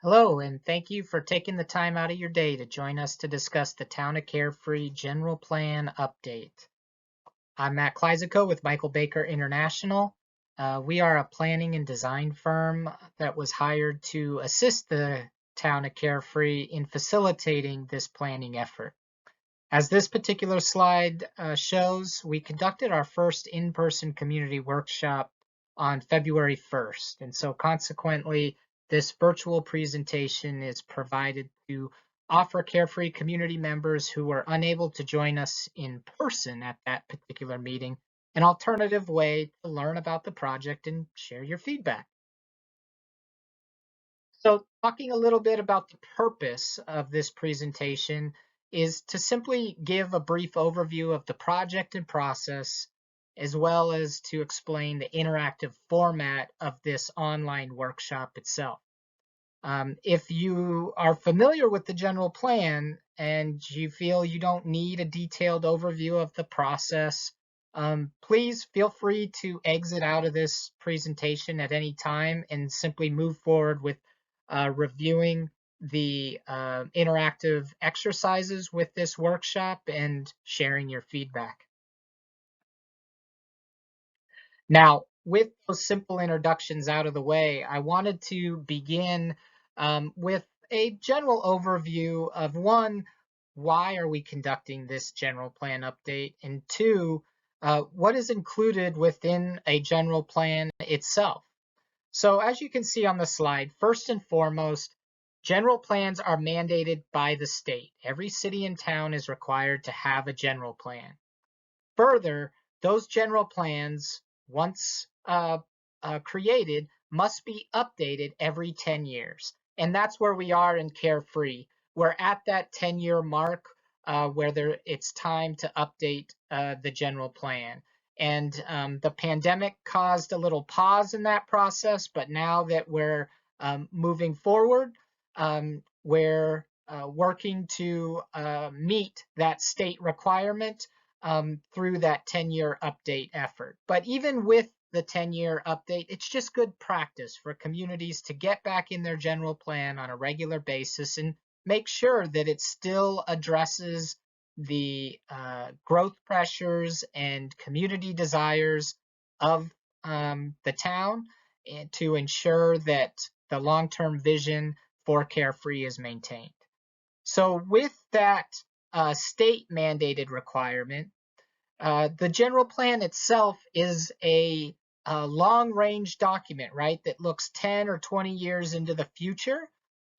Hello, and thank you for taking the time out of your day to join us to discuss the Town of Carefree General Plan Update. I'm Matt Klysico with Michael Baker International. We are a planning and design firm that was hired to assist the Town of Carefree in facilitating this planning effort. As this particular slide shows, we conducted our first in-person community workshop on February 1st, and so consequently, this virtual presentation is provided to offer Carefree community members who were unable to join us in person at that particular meeting an alternative way to learn about the project and share your feedback. So talking a little bit about the purpose of this presentation is to simply give a brief overview of the project and process, as well as to explain the interactive format of this online workshop itself. If you are familiar with the general plan and you feel you don't need a detailed overview of the process, please feel free to exit out of this presentation at any time and simply move forward with reviewing the interactive exercises with this workshop and sharing your feedback. Now, with those simple introductions out of the way, I wanted to begin with a general overview of one, why are we conducting this general plan update? And two, what is included within a general plan itself? So as you can see on the slide, first and foremost, general plans are mandated by the state. Every city and town is required to have a general plan. Further, those general plans, once created, must be updated every 10 years. And that's where we are in Carefree. We're at that 10-year mark where it's time to update the general plan. And the pandemic caused a little pause in that process, but now that we're moving forward, we're working to meet that state requirement through that 10-year update effort. But even with the 10-year update, it's just good practice for communities to get back in their general plan on a regular basis and make sure that it still addresses the growth pressures and community desires of the town, and to ensure that the long-term vision for Carefree is maintained. So with that state mandated requirement, the general plan itself is a long range document, right, that looks 10 or 20 years into the future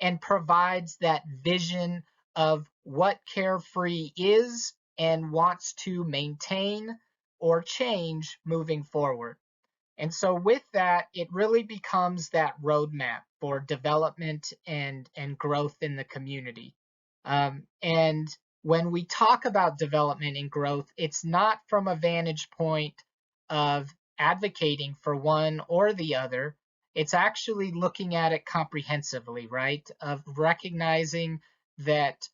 and provides that vision of what Carefree is and wants to maintain or change moving forward. And so with that, it really becomes that roadmap for development and growth in the community. And when we talk about development and growth, it's not from a vantage point of advocating for one or the other. It's actually looking at it comprehensively, right? Of recognizing that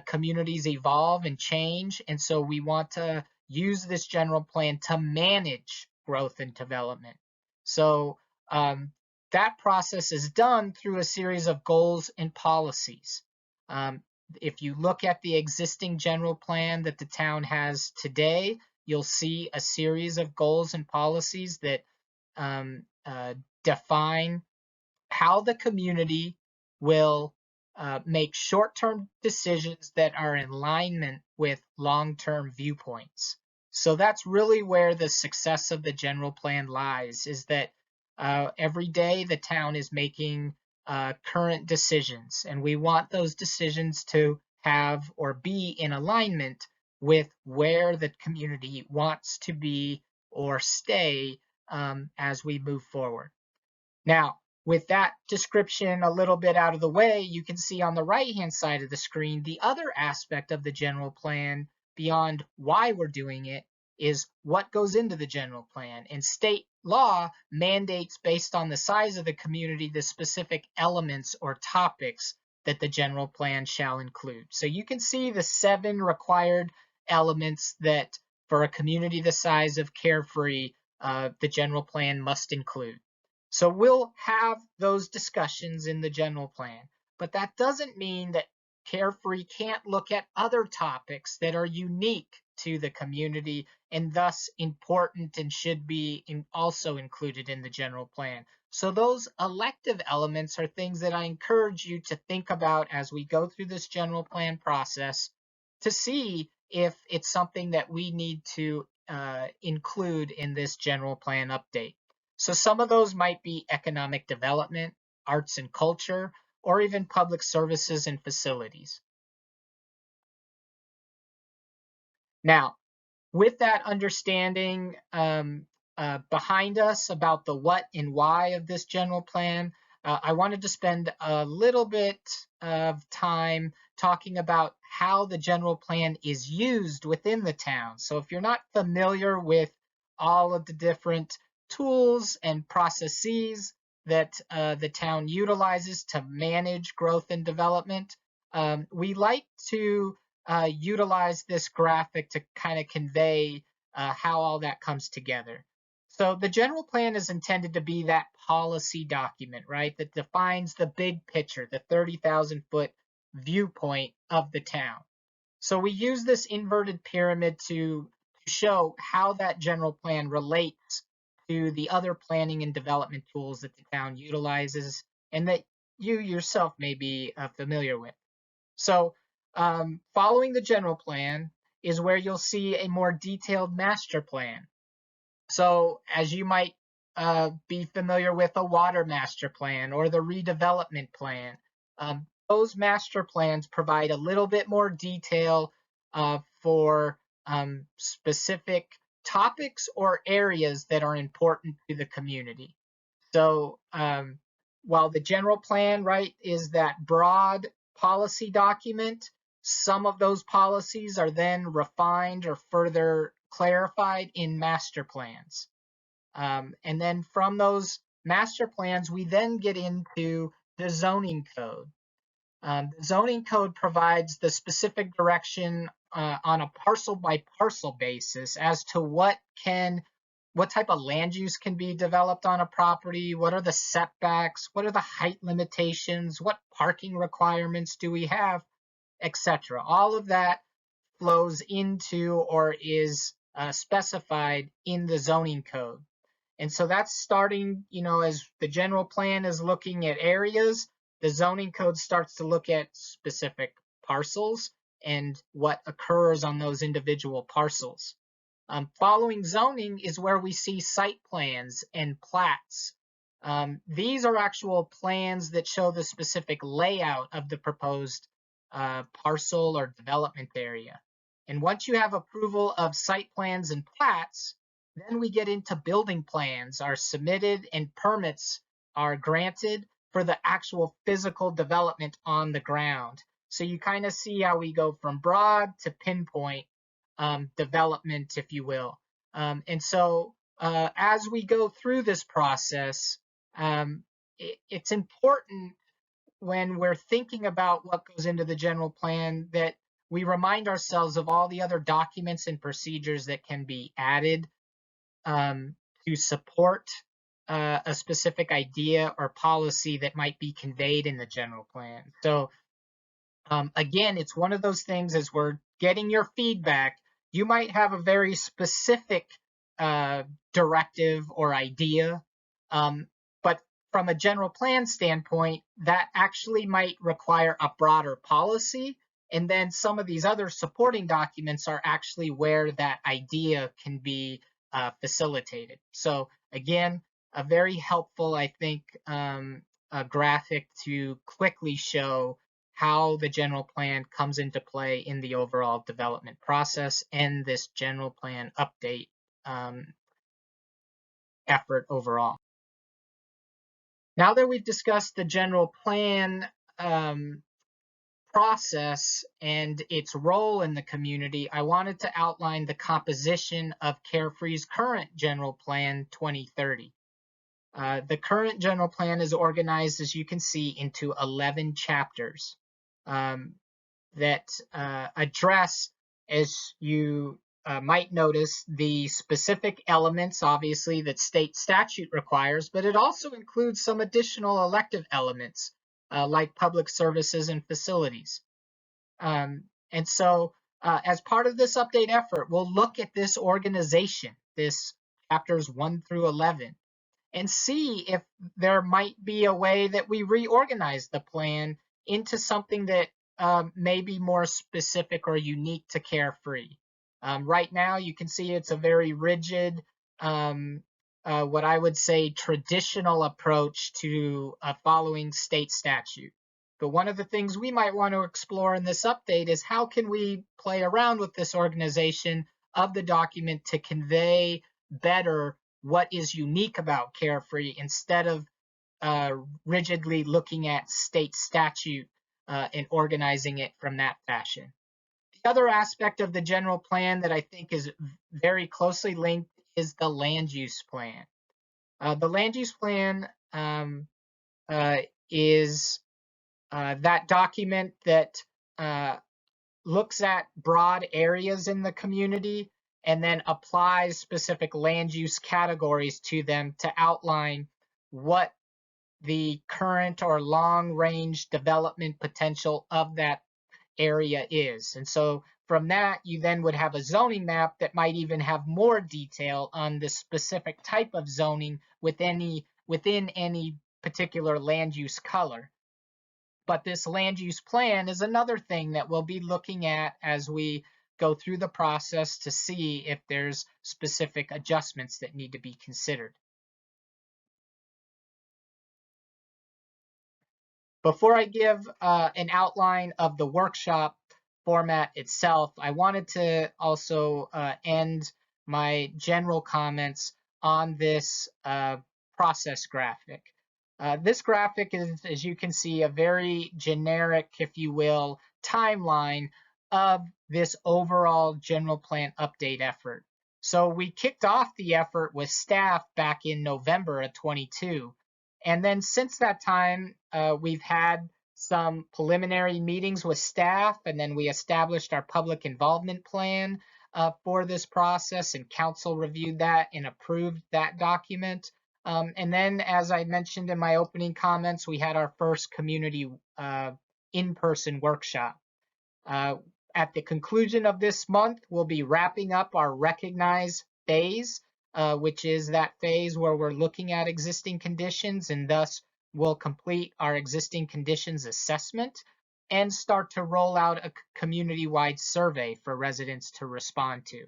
communities evolve and change. And so we want to use this general plan to manage growth and development. So that process is done through a series of goals and policies. If you look at the existing general plan that the town has today, you'll see a series of goals and policies that define how the community will make short-term decisions that are in alignment with long-term viewpoints. So that's really where the success of the general plan lies, is that every day the town is making current decisions, and we want those decisions to have or be in alignment with where the community wants to be or stay as we move forward. Now, with that description a little bit out of the way, you can see on the right-hand side of the screen, the other aspect of the general plan beyond why we're doing it is what goes into the general plan. And state law mandates, based on the size of the community, the specific elements or topics that the general plan shall include. So you can see the 7 required elements that for a community the size of Carefree, the general plan must include. So we'll have those discussions in the general plan, but that doesn't mean that Carefree can't look at other topics that are unique to the community and thus important and should be also included in the general plan. So those elective elements are things that I encourage you to think about as we go through this general plan process to see if it's something that we need to include in this general plan update. So some of those might be economic development, arts and culture, or even public services and facilities. Now, with that understanding behind us about the what and why of this general plan, I wanted to spend a little bit of time talking about how the general plan is used within the town. So if you're not familiar with all of the different tools and processes that the town utilizes to manage growth and development, we like to utilize this graphic to kind of convey how all that comes together. So the general plan is intended to be that policy document, right, that defines the big picture, the 30,000-foot viewpoint of the town. So we use this inverted pyramid to show how that general plan relates to the other planning and development tools that the town utilizes and that you yourself may be familiar with. So following the general plan is where you'll see a more detailed master plan. So as you might be familiar with a water master plan or the redevelopment plan, those master plans provide a little bit more detail for specific topics or areas that are important to the community. So while the general plan, right, is that broad policy document, some of those policies are then refined or further clarified in master plans. And then from those master plans, we then get into the zoning code. The zoning code provides the specific direction on a parcel by parcel basis as to what type of land use can be developed on a property, what are the setbacks, what are the height limitations, what parking requirements do we have, etc. All of that flows into or is specified in the zoning code. And so that's starting, as the general plan is looking at areas, the zoning code starts to look at specific parcels and what occurs on those individual parcels. Following zoning is where we see site plans and plats. These are actual plans that show the specific layout of the proposed parcel or development area. And once you have approval of site plans and plats, then we get into building plans are submitted and permits are granted for the actual physical development on the ground. So you kind of see how we go from broad to pinpoint development, if you will. And so as we go through this process, it's important when we're thinking about what goes into the general plan that we remind ourselves of all the other documents and procedures that can be added to support a specific idea or policy that might be conveyed in the general plan. So again, it's one of those things as we're getting your feedback, you might have a very specific directive or idea, but from a general plan standpoint, that actually might require a broader policy. And then some of these other supporting documents are actually where that idea can be facilitated. So again, a very helpful, I think, a graphic to quickly show how the general plan comes into play in the overall development process and this general plan update effort overall. Now that we've discussed the general plan process and its role in the community, I wanted to outline the composition of Carefree's current general plan 2030. The current general plan is organized, as you can see, into 11 chapters that address, as you might notice the specific elements, obviously, that state statute requires, but it also includes some additional elective elements like public services and facilities. And so, as part of this update effort, we'll look at this organization, this chapters 1 through 11, and see if there might be a way that we reorganize the plan into something that may be more specific or unique to Carefree. Right now, you can see it's a very rigid, what I would say, traditional approach to following state statute. But one of the things we might want to explore in this update is how can we play around with this organization of the document to convey better what is unique about Carefree instead of rigidly looking at state statute and organizing it from that fashion. The other aspect of the general plan that I think is very closely linked is the land use plan. The land use plan is that document that looks at broad areas in the community and then applies specific land use categories to them to outline what the current or long range development potential of that area is. And so from that, you then would have a zoning map that might even have more detail on the specific type of zoning within any particular land use color. But this land use plan is another thing that we'll be looking at as we go through the process to see if there's specific adjustments that need to be considered. Before I give an outline of the workshop format itself, I wanted to also end my general comments on this process graphic. This graphic is, as you can see, a very generic, if you will, timeline of this overall general plan update effort. So we kicked off the effort with staff back in November of 22. And then since that time, we've had some preliminary meetings with staff, and then we established our public involvement plan for this process, and council reviewed that and approved that document. And then, as I mentioned in my opening comments, we had our first community in-person workshop. At the conclusion of this month, we'll be wrapping up our recognize phase, which is that phase where we're looking at existing conditions, and thus we'll complete our existing conditions assessment and start to roll out a community-wide survey for residents to respond to.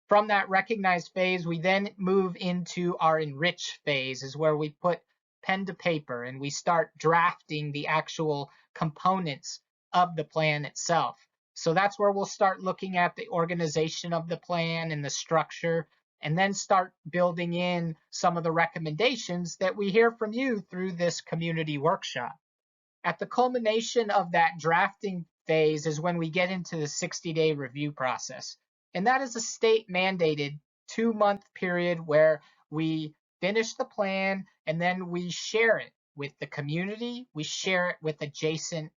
From that recognized phase, we then move into our enrich phase, is where we put pen to paper and we start drafting the actual components of the plan itself. So that's where we'll start looking at the organization of the plan and the structure, and then start building in some of the recommendations that we hear from you through this community workshop. At the culmination of that drafting phase is when we get into the 60-day review process. And that is a state mandated 2-month period where we finish the plan and then we share it with the community. We share it with adjacent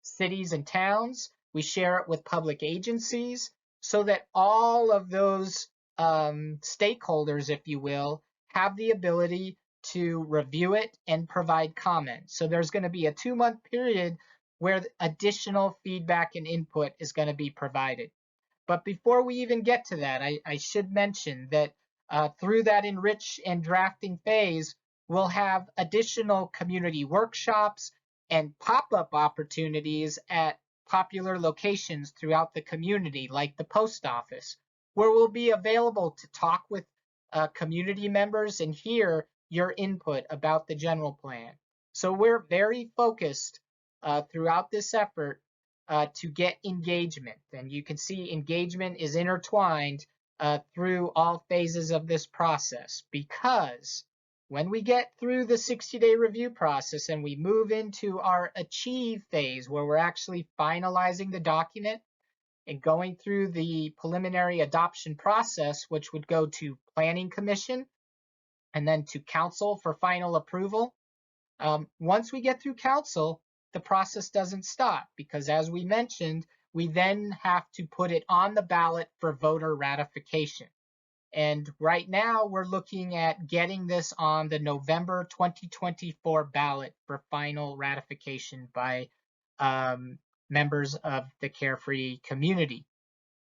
cities and towns. We share it with public agencies so that all of those stakeholders, if you will, have the ability to review it and provide comments. So there's going to be a 2-month period where additional feedback and input is going to be provided. But before we even get to that, I should mention that through that enrich and drafting phase, we'll have additional community workshops and pop-up opportunities at popular locations throughout the community, like the post office, where we'll be available to talk with community members and hear your input about the general plan. So we're very focused throughout this effort to get engagement. And you can see engagement is intertwined through all phases of this process, because when we get through the 60-day review process and we move into our achieve phase, where we're actually finalizing the document and going through the preliminary adoption process, which would go to Planning Commission and then to Council for final approval. Once we get through Council, the process doesn't stop, because as we mentioned, we then have to put it on the ballot for voter ratification. And right now we're looking at getting this on the November 2024 ballot for final ratification by members of the Carefree community.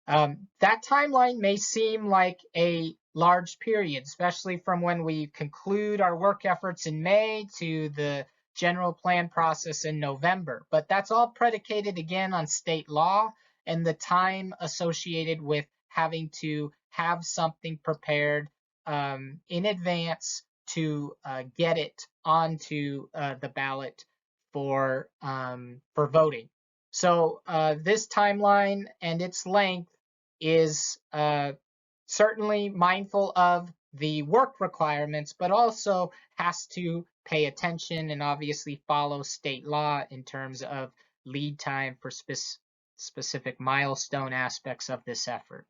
That timeline may seem like a large period, especially from when we conclude our work efforts in May to the general plan process in November. But that's all predicated again on state law and the time associated with having to have something prepared in advance to get it onto the ballot for voting. So this timeline and its length is certainly mindful of the work requirements, but also has to pay attention and obviously follow state law in terms of lead time for specific milestone aspects of this effort.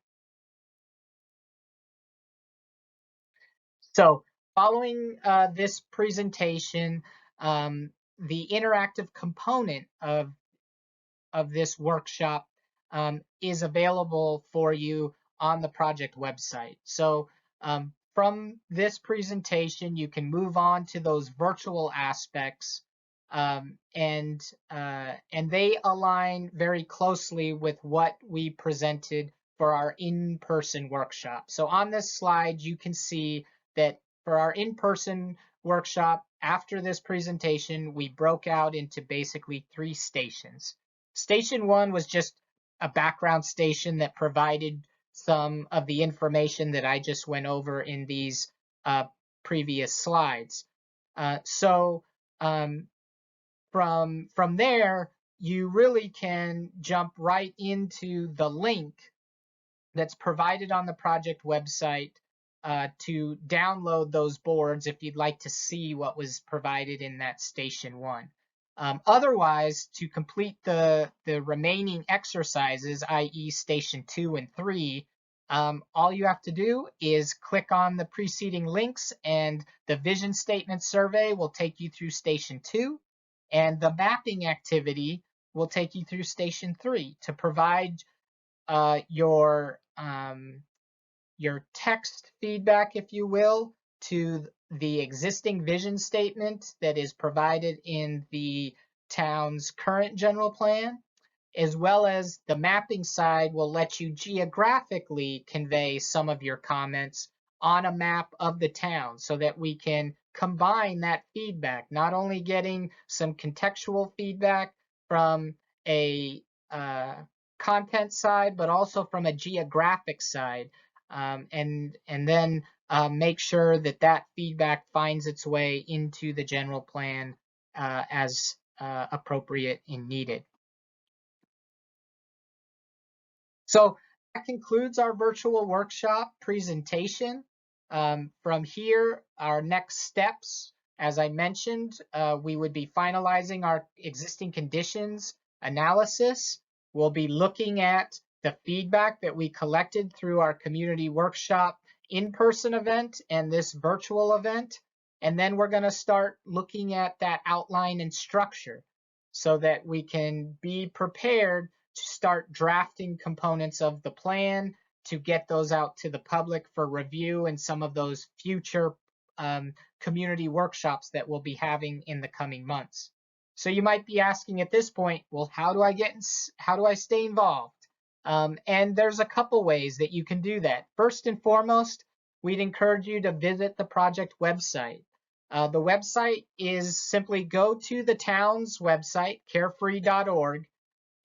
So following this presentation, the interactive component of this workshop is available for you on the project website. So from this presentation, you can move on to those virtual aspects, and they align very closely with what we presented for our in-person workshop. So on this slide, you can see that for our in-person workshop, after this presentation, we broke out into basically 3 stations. Station 1 was just a background station that provided some of the information that I just went over in these previous slides. So from there, you really can jump right into the link that's provided on the project website to download those boards if you'd like to see what was provided in that station 1. Otherwise, to complete the remaining exercises, i.e. station 2 and 3, all you have to do is click on the preceding links, and the vision statement survey will take you through station 2, and the mapping activity will take you through station 3 to provide your text feedback, if you will, to the existing vision statement that is provided in the town's current general plan, as well as the mapping side will let you geographically convey some of your comments on a map of the town so that we can combine that feedback, not only getting some contextual feedback from a content side, but also from a geographic side, and then make sure that that feedback finds its way into the general plan as appropriate and needed. So that concludes our virtual workshop presentation. From here, our next steps, as I mentioned, we would be finalizing our existing conditions analysis. We'll be looking at the feedback that we collected through our community workshop in-person event and this virtual event. And then we're going to start looking at that outline and structure so that we can be prepared to start drafting components of the plan to get those out to the public for review and some of those future community workshops that we'll be having in the coming months. So you might be asking at this point, well, how do I stay involved? And there's a couple ways that you can do that. First and foremost, we'd encourage you to visit the project website. The website is simply go to the town's website, carefree.org,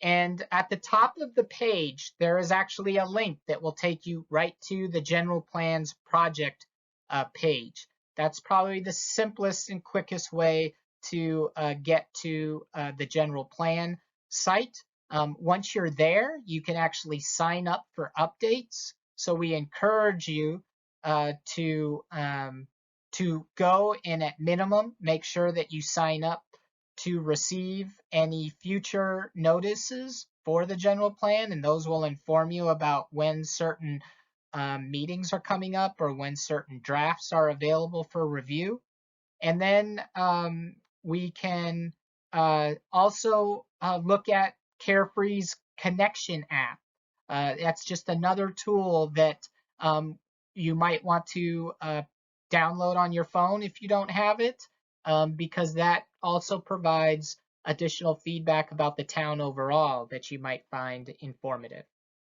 and at the top of the page, there is actually a link that will take you right to the general plans project page. That's probably the simplest and quickest way to get to the general plan site. Once you're there, you can actually sign up for updates. So we encourage you to go and at minimum, make sure that you sign up to receive any future notices for the general plan, and those will inform you about when certain meetings are coming up or when certain drafts are available for review. And then we can also look at Carefree's connection app. That's just another tool that um, you might want to download on your phone if you don't have it, because that also provides additional feedback about the town overall that you might find informative.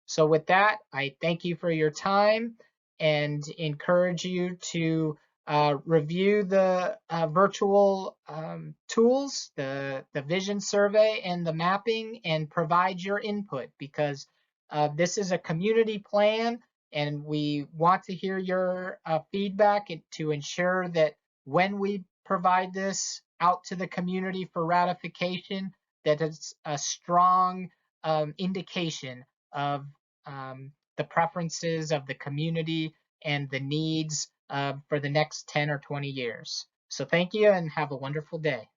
So with that, I thank you for your time and encourage you to review the virtual tools, the vision survey and the mapping, and provide your input, because this is a community plan and we want to hear your feedback to ensure that when we provide this out to the community for ratification, that it's a strong indication of the preferences of the community and the needs for the next 10 or 20 years. So thank you and have a wonderful day.